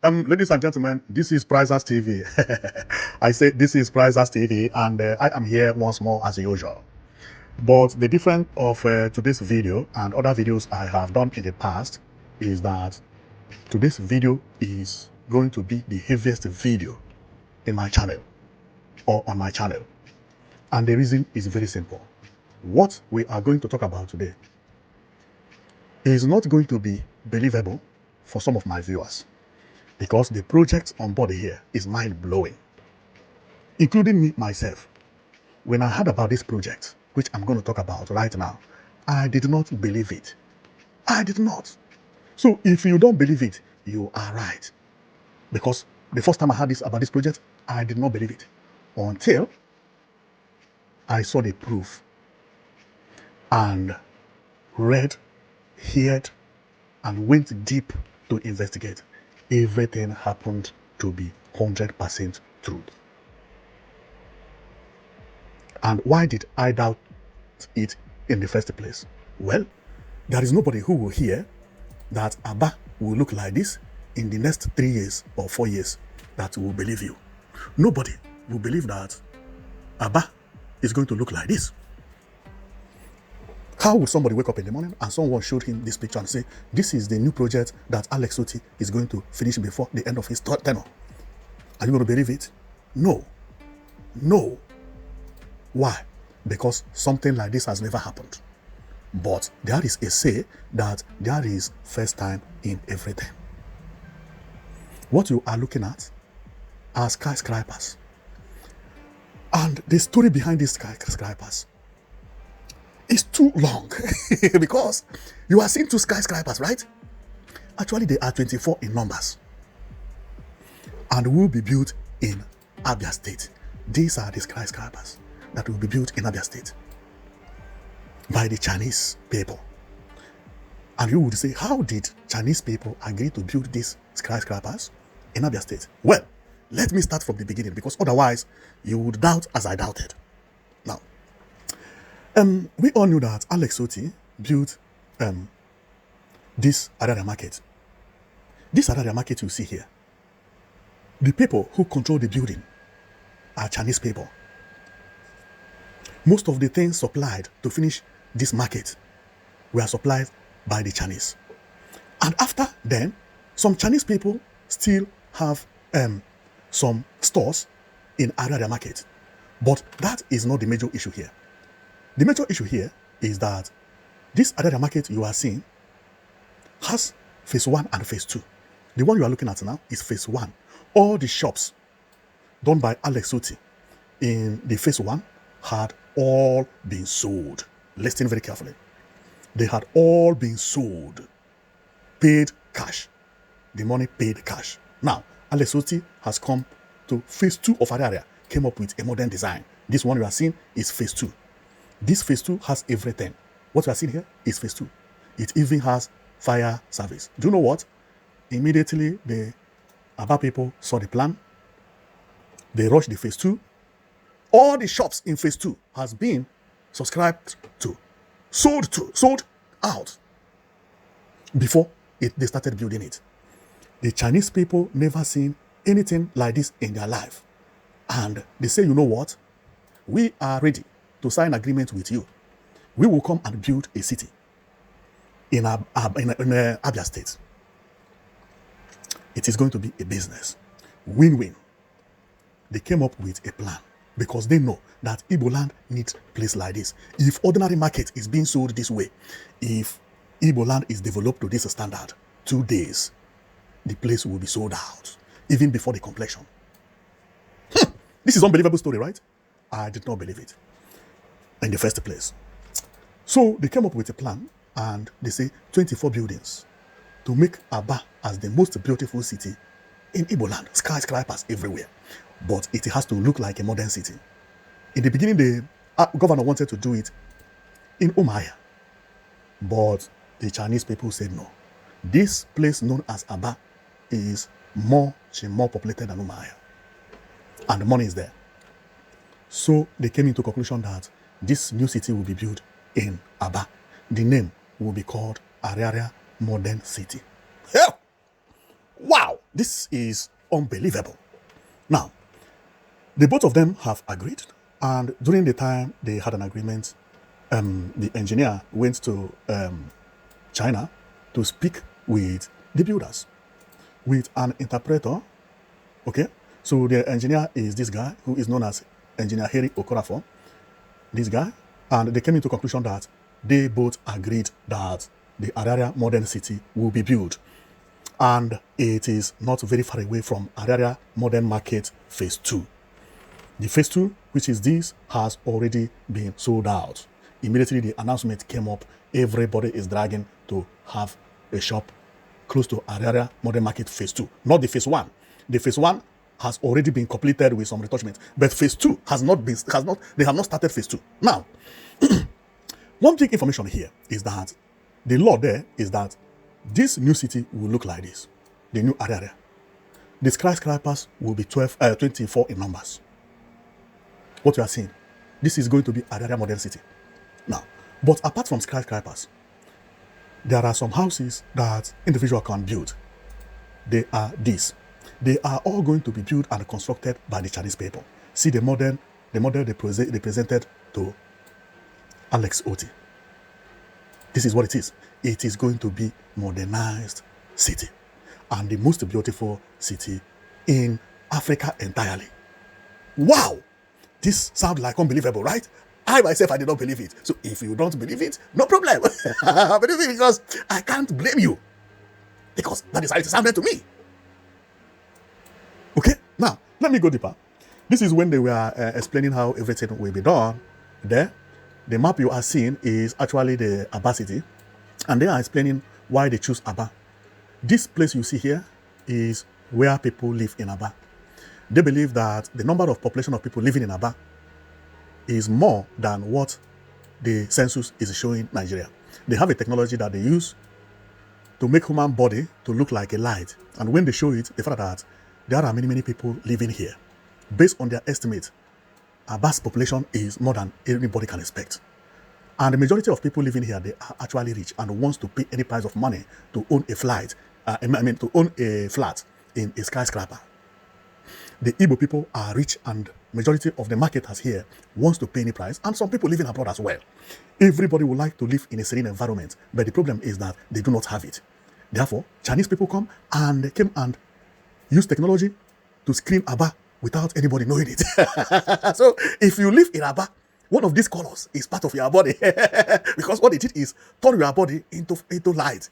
Ladies and gentlemen, this is Prizers TV. I say this is Prizers TV, and I am here once more as usual. But the difference of today's video and other videos I have done in the past is that today's video is going to be the heaviest video in my channel or on my channel. And the reason is very simple. What we are going to talk about today is not going to be believable for some of my viewers, because the project on board here is mind-blowing, including me myself. When I heard about this project, which I'm going to talk about right now, I did not believe it. I did not. So if you don't believe it, you are right. Because the first time I heard about this project, I did not believe it until I saw the proof and read, heard, and went deep to investigate. Everything happened to be 100% truth. And why did I doubt it in the first place? Well, there is nobody who will hear that Aba will look like this in the next 3 years or 4 years that will believe you. Nobody will believe that Aba is going to look like this. How would somebody wake up in the morning and someone showed him this picture and say, this is the new project that Alex Otti is going to finish before the end of his tenure? Are you going to believe it? No. No. Why? Because something like this has never happened. But there is a say that there is first time in everything. What you are looking at are skyscrapers. And the story behind these skyscrapers is too long because you are seeing 2 skyscrapers, right? Actually, they are 24 in numbers and will be built in Abia State. These are the skyscrapers that will be built in Abia State by the Chinese people. And you would say, how did Chinese people agree to build these skyscrapers in Abia State? Well, let me start from the beginning, because otherwise you would doubt as I doubted. Now, we all knew that Alex Otti built this Ariaria market. This Ariaria market you see here, the people who control the building are Chinese people. Most of the things supplied to finish this market were supplied by the Chinese. And after then, some Chinese people still have some stores in Ariaria market. But that is not the major issue here. The major issue here is that this Ariaria market you are seeing has phase 1 and phase 2. The one you are looking at now is phase 1. All the shops done by Alex Otti in the phase 1 had all been sold. Listen very carefully. They had all been sold. Paid cash. The money paid cash. Now, Alex Otti has come to phase 2 of Ariaria, came up with a modern design. This one you are seeing is phase 2. This phase 2 has everything. What you are seeing here is phase 2. It even has fire service. Do you know what? Immediately, the Aba people saw the plan. They rushed the phase 2. All the shops in phase 2 has been subscribed to, sold out before they started building it. The Chinese people never seen anything like this in their life. And they say, you know what? We are ready to sign agreement with you. We will come and build a city in Abia State. It is going to be a business. Win-win. They came up with a plan because they know that Igbo land needs a place like this. If ordinary market is being sold this way, if Igbo land is developed to this standard, 2 days, the place will be sold out, even before the completion. This is an unbelievable story, right? I did not believe it in the first place. So they came up with a plan and they say 24 buildings to make Aba as the most beautiful city in Igbo land. Skyscrapers everywhere. But it has to look like a modern city. In the beginning, the governor wanted to do it in Umuahia. But the Chinese people said no. This place known as Aba is much more populated than Umuahia. And the money is there. So they came into conclusion that this new city will be built in Aba. The name will be called Ariaria Modern City. Yeah. Wow! This is unbelievable. Now, the both of them have agreed, and during the time they had an agreement, the engineer went to China to speak with the builders, with an interpreter. Okay, so the engineer is this guy who is known as Engineer Harry Okorafor, this guy, and they came into conclusion that they both agreed that the Ariaria modern city will be built, and it is not very far away from Ariaria modern market phase 2. The phase 2, which is this, has already been sold out. Immediately the announcement came up, everybody is dragging to have a shop close to Ariaria modern market phase 2, not the phase 1. The phase 1 has already been completed with some retouchment, but phase 2 they have not started phase 2. Now, one big information here is that the law there is that this new city will look like this, the new Ariaria. The skyscrapers will be 24 in numbers. What you are seeing, this is going to be Ariaria modern city. Now, but apart from skyscrapers, there are some houses that individual can build. They are these. They are all going to be built and constructed by the Chinese people. See the model they presented to Alex Otti. This is what it is. It is going to be modernized city and the most beautiful city in Africa entirely. Wow! This sounds like unbelievable, right? I myself, I did not believe it. So if you don't believe it, no problem. Believe it, because I can't blame you. Because that is how it sounded to me. Okay, now let me go deeper. This is when they were explaining how everything will be done. There, the map you are seeing is actually the Abia city, and they are explaining why they choose Abia. This place you see here is where people live in Abia. They believe that the number of population of people living in Abia is more than what the census is showing Nigeria. They have a technology that they use to make human body to look like a light, and when they show it, they find that there are many people living here. Based on their estimate, Abia's population is more than anybody can expect. And the majority of people living here, they are actually rich and wants to pay any price of money to own a flat, to own a flat in a skyscraper. The Igbo people are rich, and majority of the marketers here wants to pay any price, and some people living abroad as well. Everybody would like to live in a serene environment, but the problem is that they do not have it. Therefore, Chinese people come and they came and use technology to screen Abia without anybody knowing it. So if you live in Abia, one of these colors is part of your body. Because what they did is turn your body into light.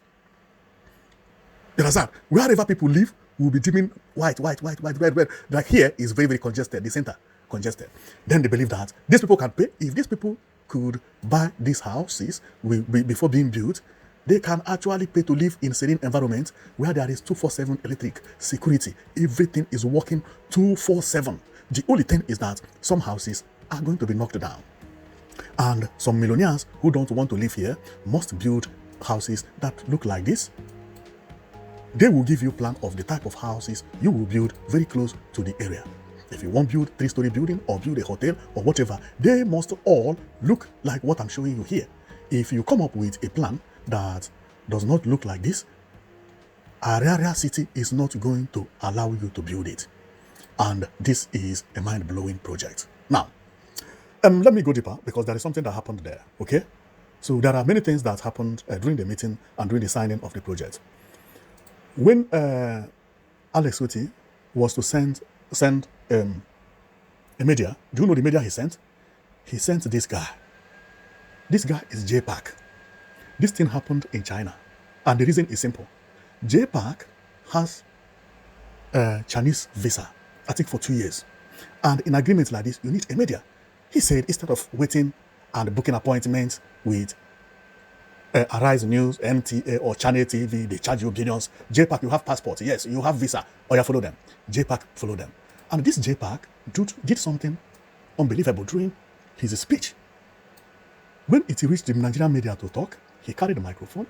You understand? Wherever people live, will be dimming white. Like here is very congested, the center congested. Then they believe that these people can pay. If these people could buy these houses before being built, they can actually pay to live in serene environment where there is 24/7 electric security. Everything is working 24/7. The only thing is that some houses are going to be knocked down. And some millionaires who don't want to live here must build houses that look like this. They will give you plan of the type of houses you will build very close to the area. If you want to build 3-story building or build a hotel or whatever, they must all look like what I'm showing you here. If you come up with a plan that does not look like this, Ariaria city is not going to allow you to build it. And this is a mind-blowing project. Now, let me go deeper, because there is something that happened there, okay? So there are many things that happened during the meeting and during the signing of the project. When Alex Otti was to send a media, do you know the media he sent? He sent this guy. This guy is JPAC. This thing happened in China, and the reason is simple. JPAC has a Chinese visa, I think for 2 years. And in agreements like this, you need a media. He said instead of waiting and booking appointments with Arise News, MTA, or Channel TV, they charge you billions. JPAC, you have passport. Yes, you have visa. Or you follow them. JPAC, follow them. And this JPAC did something unbelievable during his speech. When it reached the Nigerian media to talk, he carried the microphone.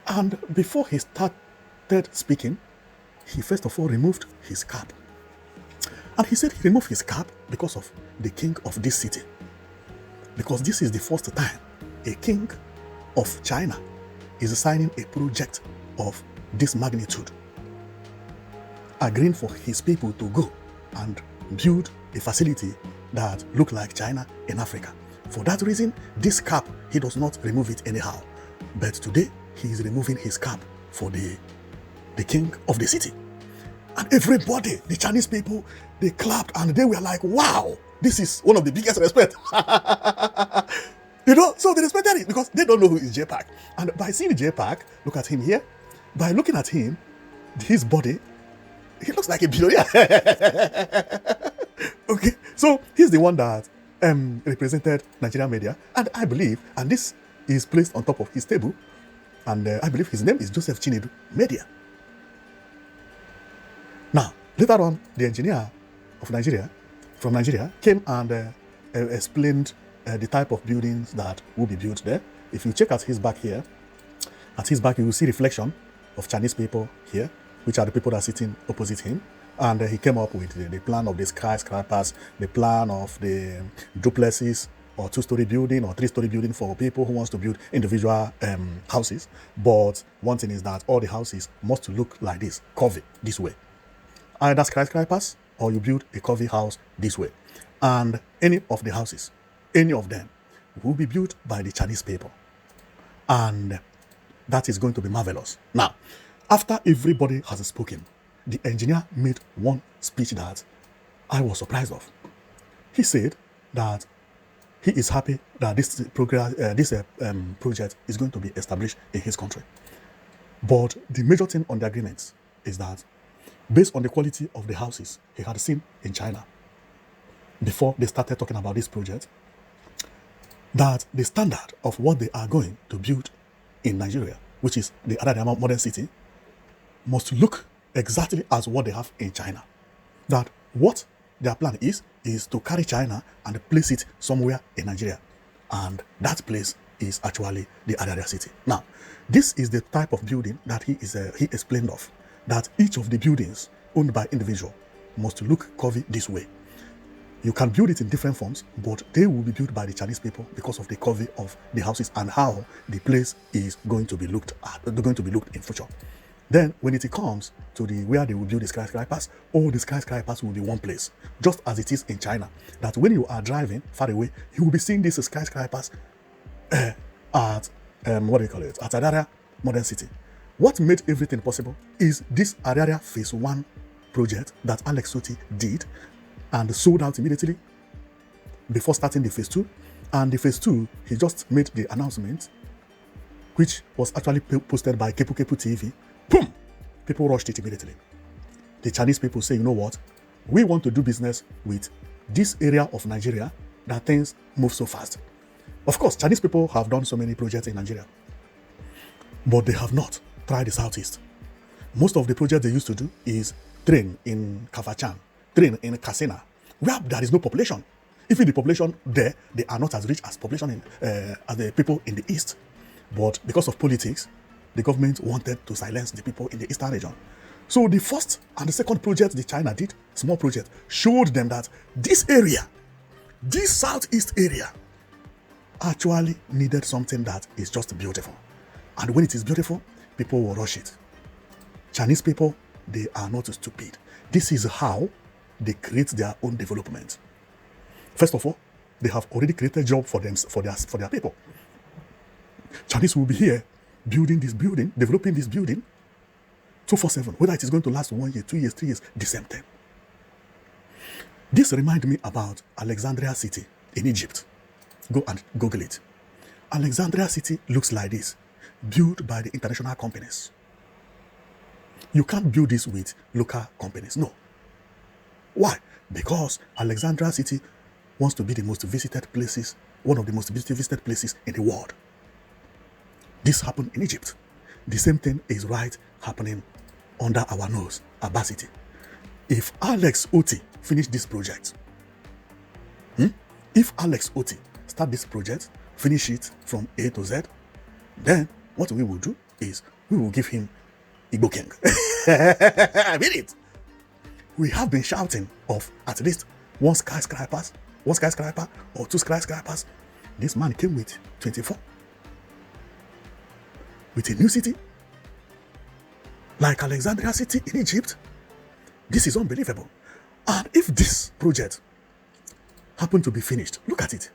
And before he started speaking, he first of all removed his cap. And he said he removed his cap because of the king of this city. Because this is the first time a king of China is signing a project of this magnitude. agreeing for his people to go and build a facility that looked like China in Africa. For that reason, this cap, he does not remove it anyhow. But today, he is removing his cap for the king of the city. And everybody, the Chinese people, they clapped and they were like, wow, this is one of the biggest respect. So they respected it because they don't know who is J-Pack. And by seeing J-Pack, look at him here, by looking at him, his body, he looks like a billionaire. Okay, so he's the one that represented Nigerian media, and I believe, and this is placed on top of his table, and I believe his name is Joseph Chinedu Media. Now, later on, the engineer from Nigeria, came and explained the type of buildings that will be built there. If you check at his back here, at his back you will see reflection of Chinese people here, which are the people that are sitting opposite him. And he came up with the plan of the skyscrapers, the plan of the duplexes or 2-story building or 3-story building for people who wants to build individual houses. But one thing is that all the houses must look like this, curvy, this way. Either skyscrapers or you build a curvy house this way. And any of the houses, any of them, will be built by the Chinese people. And that is going to be marvelous. Now, after everybody has spoken, the engineer made one speech that I was surprised of. He said that he is happy that this project is going to be established in his country. But the major thing on the agreement is that based on the quality of the houses he had seen in China before they started talking about this project, that the standard of what they are going to build in Nigeria, which is the Ariaria modern city, must look exactly as what they have in China. That what their plan is to carry China and place it somewhere in Nigeria. And that place is actually the Ariaria city. Now, this is the type of building that he explained of, that each of the buildings owned by individual must look curvy this way. You can build it in different forms, but they will be built by the Chinese people because of the curvy of the houses and how the place is going to be looked in future. Then, when it comes to where they will build the skyscrapers, all the skyscrapers will be one place, just as it is in China. That when you are driving far away, you will be seeing these skyscrapers at Ariaria modern city. What made everything possible is this Ariaria Phase 1 project that Alex Otti did and sold out immediately before starting the Phase 2. And the Phase 2, he just made the announcement, which was actually posted by Kepu TV. Boom! People rushed it immediately. The Chinese people say, you know what? We want to do business with this area of Nigeria that things move so fast. Of course, Chinese people have done so many projects in Nigeria, but they have not tried the Southeast. Most of the projects they used to do is train in Kafachan, train in Kasina, where there is no population. Even the population there, they are not as rich as population as the people in the East. But because of politics, the government wanted to silence the people in the Eastern region. So the first and the second project the China did, small project, showed them that this area, this Southeast area, actually needed something that is just beautiful. And when it is beautiful, people will rush it. Chinese people, they are not stupid. This is how they create their own development. First of all, they have already created job for their people. Chinese will be here building this building, developing this building 24/7, whether it is going to last 1 year, 2 years, 3 years, the same thing. This reminds me about Alexandria City in Egypt. Go and Google it. Alexandria City looks like this, built by the international companies. You can't build this with local companies, no. Why? Because Alexandria City wants to be the most visited places, one of the most visited places in the world. This happened in Egypt. The same thing is right happening under our nose, Abia State. If Alex Otti finish this project, if Alex Otti start this project, finish it from A to Z, then what we will do is we will give him Igbo King. I mean it. We have been shouting of at least one skyscraper or 2 skyscrapers. This man came with 24. With a new city like Alexandria City in Egypt, This is unbelievable. And if this project happened to be finished, look at it.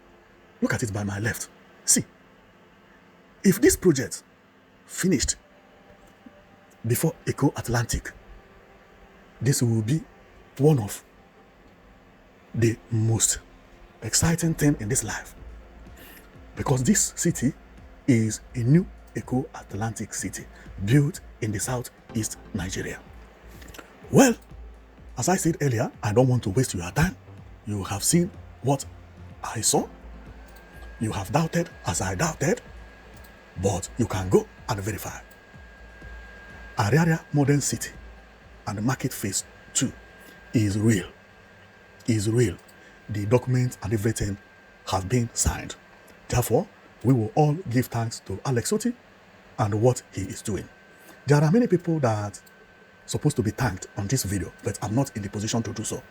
Look at it by my left. See, if this project finished before Eco Atlantic, this will be one of the most exciting thing in this life, because this city is a new Eco Atlantic city built in the southeast Nigeria. Well, as I said earlier, I don't want to waste your time. You have seen what I saw. You have doubted as I doubted, but you can go and verify. Ariaria Modern City and Market Phase 2 is real. Is real. The documents and everything have been signed. Therefore, we will all give thanks to Alex Otti and what he is doing. There are many people that supposed to be thanked on this video, but I'm not in the position to do so.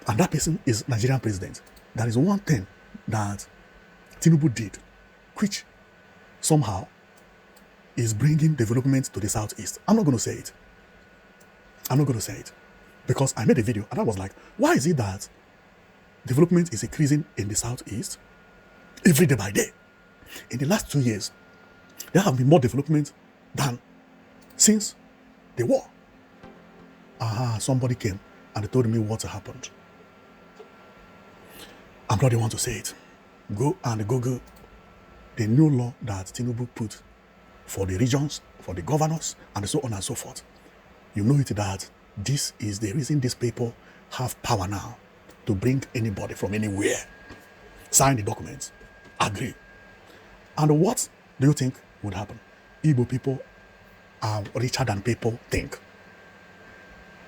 And that person is Nigerian president. There is one thing that Tinubu did, which somehow is bringing development to the southeast. I'm not going to say it. I'm not going to say it. Because I made a video and I was like, why is it that development is increasing in the southeast every day by day? In the last 2 years, there have been more development than since the war. Somebody came and they told me what happened. I'm not the one to say it. Go and Google the new law that Tinubu put for the regions, for the governors, and so on and so forth. You know it that this is the reason these people have power now to bring anybody from anywhere, sign the documents, agree. And what do you think would happen? Igbo people are richer than people think.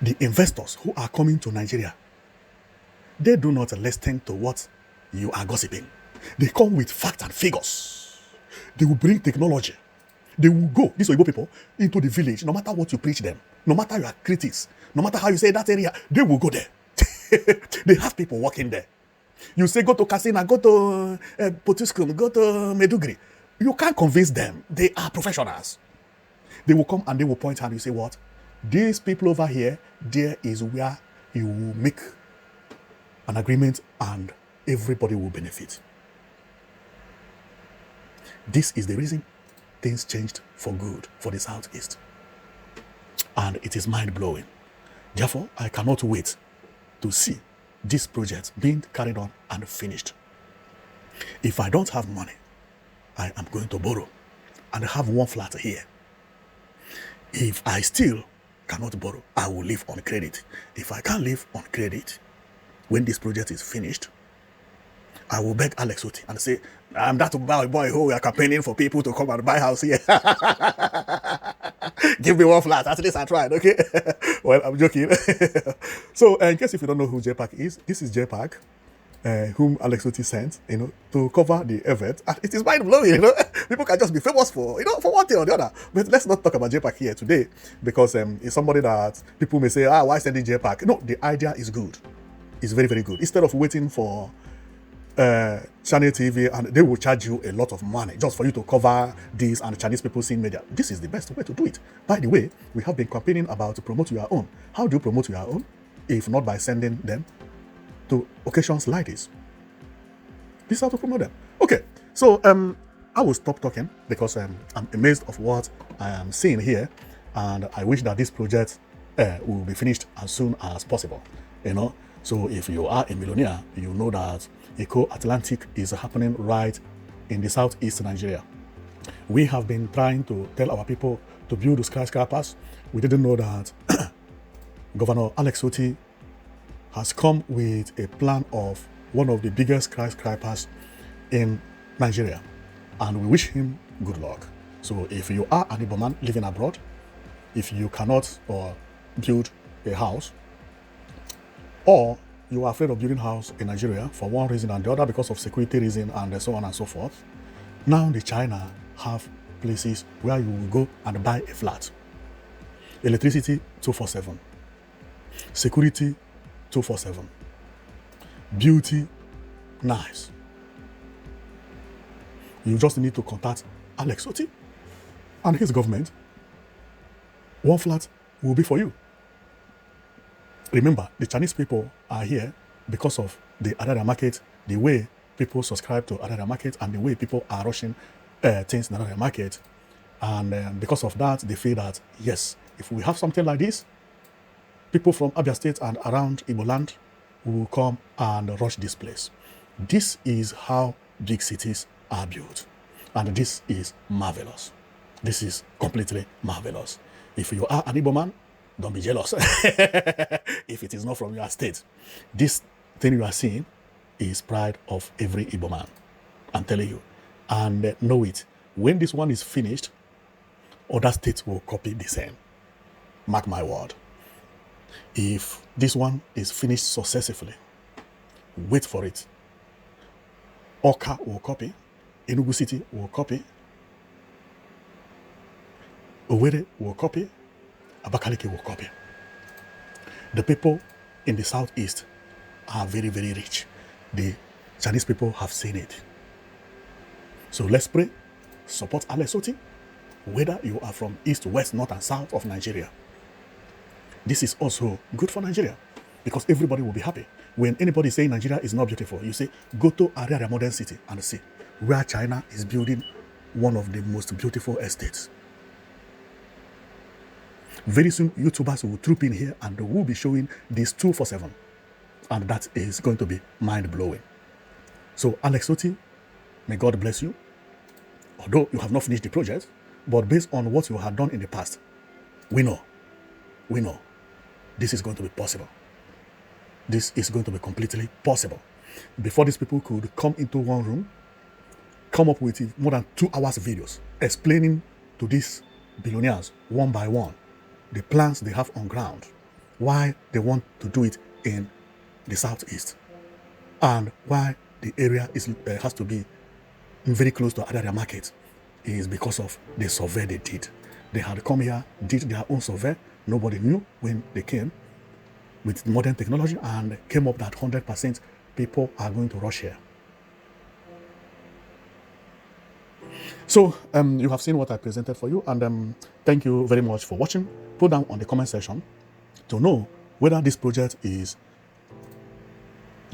The investors who are coming to Nigeria, they do not listen to what you are gossiping. They come with facts and figures. They will bring technology. They will go, these Igbo people, into the village, no matter what you preach them, no matter your critics, no matter how you say that area, they will go there. They have people working there. You say, go to Katsina, go to Potiskum, go to Medugri. You can't convince them. They are professionals. They will come and they will point out, you say, what? These people over here, there is where you will make an agreement and everybody will benefit. This is the reason things changed for good for the southeast. And it is mind-blowing. Therefore, I cannot wait to see this project being carried on and finished. If I don't have money, I am going to borrow and have one flat here. If I still cannot borrow, I will live on credit. If I can't live on credit, when this project is finished, I will beg Alex Otti and say, I'm that boy who we are campaigning for people to come and buy house here. Give me one flat. At least I tried, okay? Well, I'm joking. So, in case if you don't know who JPAC is, this is JPAC, whom Alex Otti sent, to cover the event. And it is mind-blowing, People can just be famous for, for one thing or the other. But let's not talk about JPAC here today, because it's somebody that people may say, why sending JPAC? No, the idea is good. It's very, very good. Instead of waiting for Channel TV and they will charge you a lot of money just for you to cover this and Chinese people seeing media. This is the best way to do it. By the way, we have been campaigning about to promote your own. How do you promote your own? If not by sending them to occasions like this. This is how to promote them. Okay, so I will stop talking because I'm amazed of what I am seeing here, and I wish that this project will be finished as soon as possible. So if you are a millionaire, you know that Eco Atlantic is happening right in the southeast Nigeria. We have been trying to tell our people to build skyscrapers. We didn't know that Governor Alex Otti has come with a plan of one of the biggest skyscrapers in Nigeria. And we wish him good luck. So if you are an Igbo man living abroad, if you cannot build a house, or you are afraid of building a house in Nigeria for one reason and the other because of security reason and so on and so forth, now the China have places where you will go and buy a flat. Electricity 247. Security 247. Beauty nice. You just need to contact Alex Otti and his government. One flat will be for you. Remember, the Chinese people are here because of the Ariaria market, the way people subscribe to Ariaria market, and the way people are rushing things in Ariaria market. And because of that, they feel that, yes, if we have something like this, people from Abia State and around Igbo land will come and rush this place. This is how big cities are built. And this is marvelous. This is completely marvelous. If you are an Igbo man, don't be jealous if it is not from your state. This thing you are seeing is pride of every Igbo man. I'm telling you. And know it. When this one is finished, other states will copy the same. Mark my word. If this one is finished successfully, wait for it. Oka will copy. Enugu City will copy. Owerri will copy. Abakaliki will copy. The people in the southeast are very, very rich. The Chinese people have seen it. So let's pray. Support Alex Otti, whether you are from east, west, north, and south of Nigeria. This is also good for Nigeria because everybody will be happy. When anybody saying Nigeria is not beautiful, you say, go to Ariaria modern city and see where China is building one of the most beautiful estates. Very soon, YouTubers will troop in here and they will be showing this 247. And that is going to be mind-blowing. So, Alex Otti, may God bless you. Although you have not finished the project, but based on what you have done in the past, we know this is going to be possible. This is going to be completely possible. Before these people could come into one room, come up with more than 2 hours videos explaining to these billionaires one by one the plans they have on ground, why they want to do it in the southeast, and why the area has to be very close to Ariaria market is because of the survey they did. They had come here, did their own survey. Nobody knew when they came with modern technology and came up that 100% people are going to rush here. So you have seen what I presented for you, and thank you very much for watching. Put down on the comment section to know whether this project is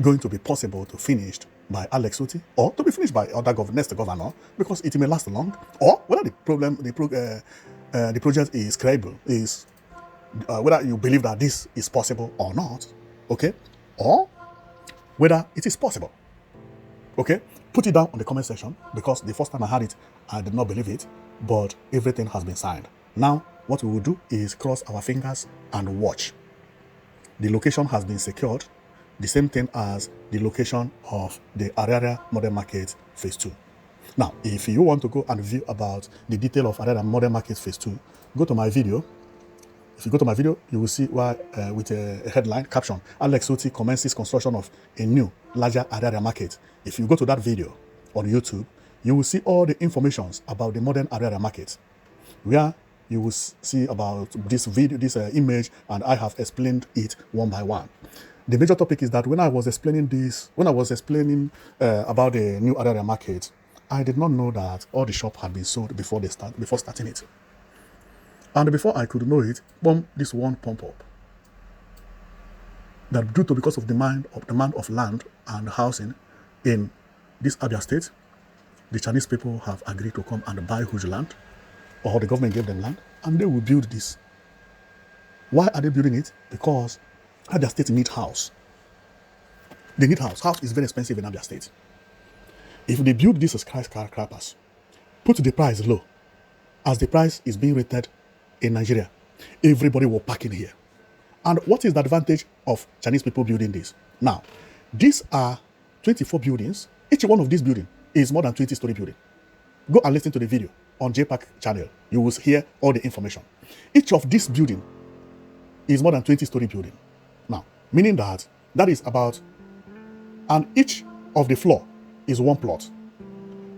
going to be possible to finish by Alex Otti or to be finished by other next governor, because it may last long, or whether the project is credible, is whether you believe that this is possible or not, okay, or whether it is possible, okay. Put it down on the comment section, because the first time I had it, I did not believe it, but everything has been signed. Now, what we will do is cross our fingers and watch. The location has been secured, the same thing as the location of the Ariaria Modern Market Phase 2. Now, if you want to go and view about the detail of Ariaria Modern Market Phase 2, go to my video. If you go to my video, you will see why with a headline caption, Alex Otti commences construction of a new, larger Ariaria market. If you go to that video on YouTube, you will see all the informations about the modern Ariaria market, where you will see about this video, this image, and I have explained it one by one. The major topic is that when I was explaining about the new Ariaria market, I did not know that all the shop had been sold before starting it. And before I could know it, this one pump up. That because of demand of land and housing in this Abia State, the Chinese people have agreed to come and buy huge land, or the government gave them land, and they will build this. Why are they building it? Because Abia State need house. They need house. House is very expensive in Abia State. If they build these skyscrapers, put the price low, as the price is being rated in Nigeria, everybody will pack in here. And what is the advantage of Chinese people building this? Now, these are 24 buildings. Each one of these buildings is more than 20-story building. Go and listen to the video on JPAC channel. You will hear all the information. Each of these building is more than 20-story building. Now, meaning that is about, and each of the floor is one plot,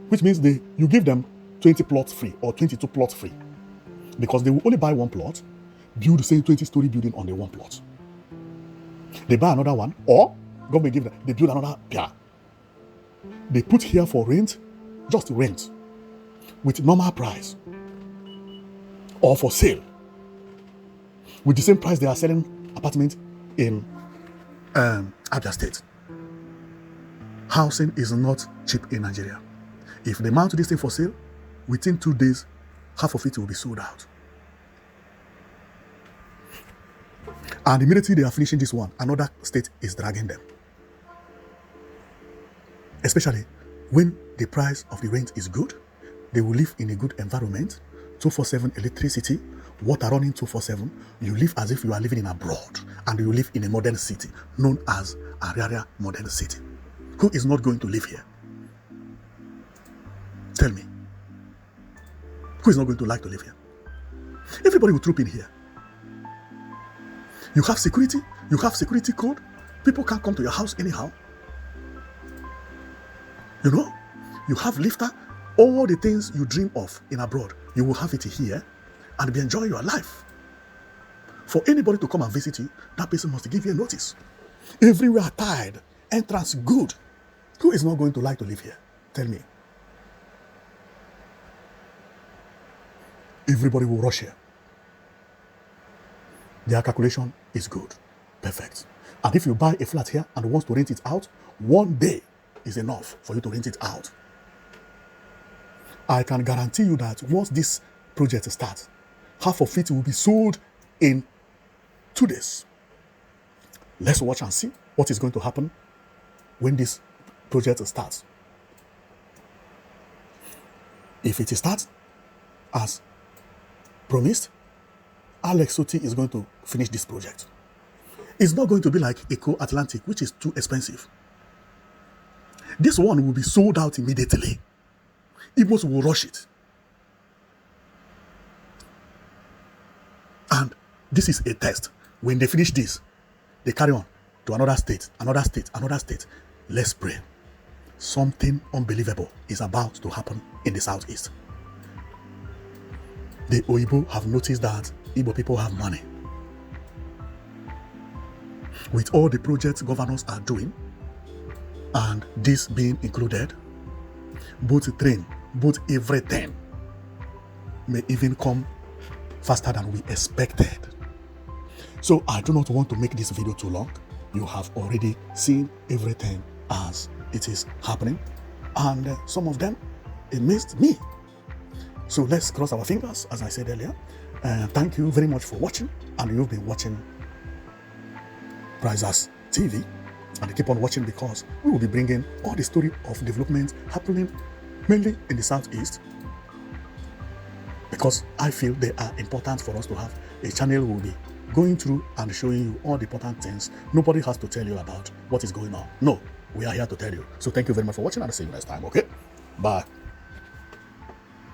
which means you give them 20 plots free or 22 plots free, because they will only buy one plot, build the same 20-story building on the one plot. They buy another one, or government give them, they build another pier. They put here for rent, just rent, with normal price, or for sale, with the same price they are selling apartment in Abia State. Housing is not cheap in Nigeria. If they mount this thing for sale, within 2 days, half of it will be sold out. And immediately they are finishing this one, another state is dragging them. Especially when the price of the rent is good, they will live in a good environment, 24/7 electricity, water running 24/7. You live as if you are living in abroad, and you live in a modern city known as Ariaria modern city. Who is not going to live here? Tell me. Who is not going to like to live here? Everybody will troop in here. You have security, you have security code, people can't come to your house anyhow. You know, you have lifter, all the things you dream of in abroad, you will have it here and be enjoying your life. For anybody to come and visit you, that person must give you a notice. Everywhere tied, entrance good. Who is not going to like to live here? Tell me. Everybody will rush here. Their calculation is good. Perfect. And if you buy a flat here and want to rent it out, 1 day is enough for you to rent it out. I can guarantee you that once this project starts, half of it will be sold in 2 days. Let's watch and see what is going to happen when this project starts. If it starts as promised, Alex Otti is going to finish this project. It's not going to be like Eco Atlantic, which is too expensive. This one will be sold out immediately. Igbos will rush it. And this is a test. When they finish this, they carry on to another state, another state, another state. Let's pray. Something unbelievable is about to happen in the southeast. The Oyibo have noticed that Igbo people have money. With all the projects governors are doing, and this being included, both train, both everything may even come faster than we expected. So I do not want to make this video too long. You have already seen everything as it is happening, and some of them amazed me. So let's cross our fingers, as I said earlier. Thank you very much for watching, and you've been watching Prizers TV, and keep on watching because we will be bringing all the story of development happening mainly in the southeast, because I feel they are important for us to have a channel will be going through and showing you all the important things. Nobody has to tell you about what is going on. No, we are here to tell you. So thank you very much for watching, and I'll see you next time. Okay, bye.